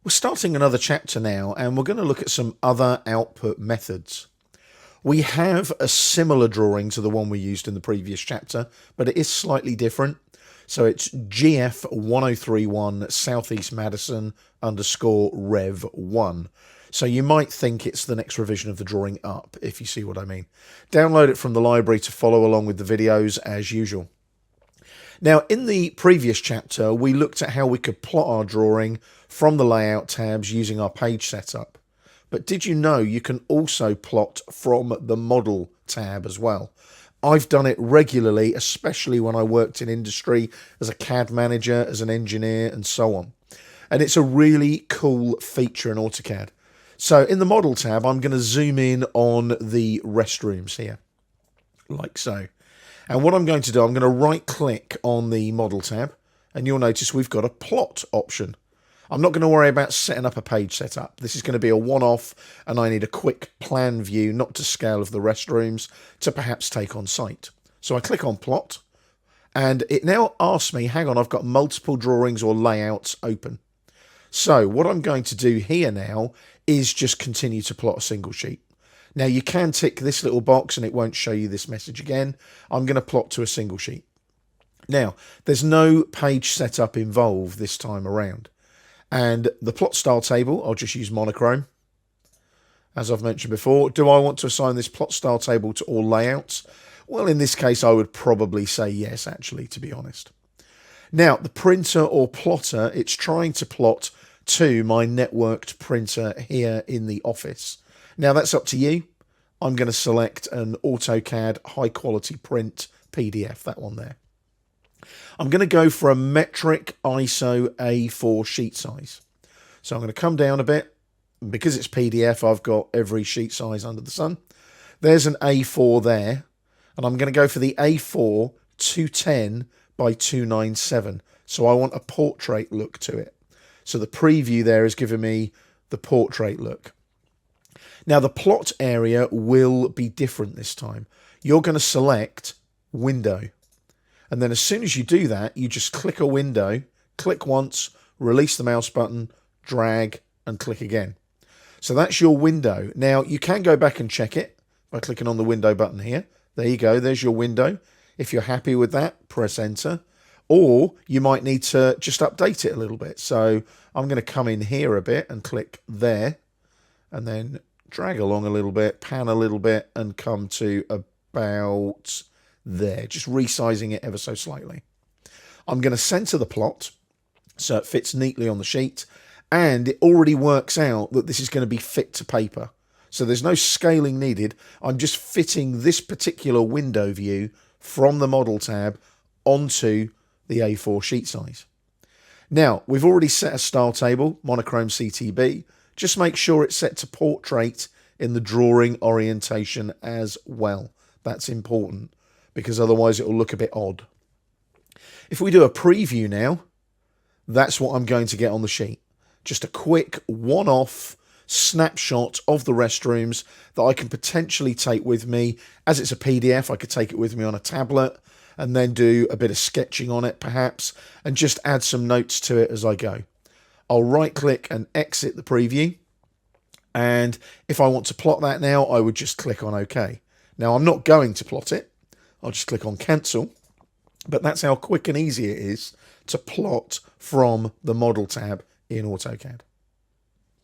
We're starting another chapter now, and we're going to look at some other output methods. We have a similar drawing to the one we used in the previous chapter, but it is slightly different. So it's GF1031 Southeast Madison _ Rev 1. So you might think it's the next revision of the drawing up, if you see what I mean. Download it from the library to follow along with the videos as usual. Now, in the previous chapter, we looked at how we could plot our drawing from the layout tabs using our page setup. But did you know you can also plot from the model tab as well? I've done it regularly, especially when I worked in industry as a CAD manager, as an engineer, and so on. And it's a really cool feature in AutoCAD. So in the model tab, I'm going to zoom in on the restrooms here, like so. And what I'm going to do, I'm going to right click on the model tab, and you'll notice we've got a plot option. I'm not going to worry about setting up a page setup. This is going to be a one-off, and I need a quick plan view, not to scale, of the restrooms to perhaps take on site. So I click on plot, and it now asks me, hang on, I've got multiple drawings or layouts open. So what I'm going to do here now is just continue to plot a single sheet. Now you can tick this little box and it won't show you this message again. I'm going to plot to a single sheet. Now there's no page setup involved this time around. And the plot style table, I'll just use monochrome. As I've mentioned before, do I want to assign this plot style table to all layouts? Well, in this case, I would probably say yes, actually, to be honest. Now, the printer or plotter, it's trying to plot to my networked printer here in the office. Now, that's up to you. I'm going to select an AutoCAD high quality print PDF, that one there. I'm going to go for a metric ISO A4 sheet size. So I'm going to come down a bit. Because it's PDF, I've got every sheet size under the sun. There's an A4 there. And I'm going to go for the A4 210 by 297. So I want a portrait look to it. So the preview there is giving me the portrait look. Now the plot area will be different this time. You're going to select window. And then as soon as you do that, you just click a window, click once, release the mouse button, drag, and click again. So that's your window. Now you can go back and check it by clicking on the window button here. There you go, there's your window. If you're happy with that, press enter. Or you might need to just update it a little bit. So I'm going to come in here a bit and click there, and then drag along a little bit, pan a little bit, and come to about there, just resizing it ever so slightly. I'm going to center the plot so it fits neatly on the sheet, and it already works out that this is going to be fit to paper. So there's no scaling needed. I'm just fitting this particular window view from the model tab onto the A4 sheet size. Now, we've already set a style table, monochrome CTB. Just make sure it's set to portrait in the drawing orientation as well. That's important, because otherwise it will look a bit odd. If we do a preview now, that's what I'm going to get on the sheet. Just a quick one-off snapshot of the restrooms that I can potentially take with me. As it's a PDF, I could take it with me on a tablet and then do a bit of sketching on it perhaps, and just add some notes to it as I go. I'll right click and exit the preview. And if I want to plot that now, I would just click on OK. Now I'm not going to plot it. I'll just click on cancel. But that's how quick and easy it is to plot from the model tab in AutoCAD.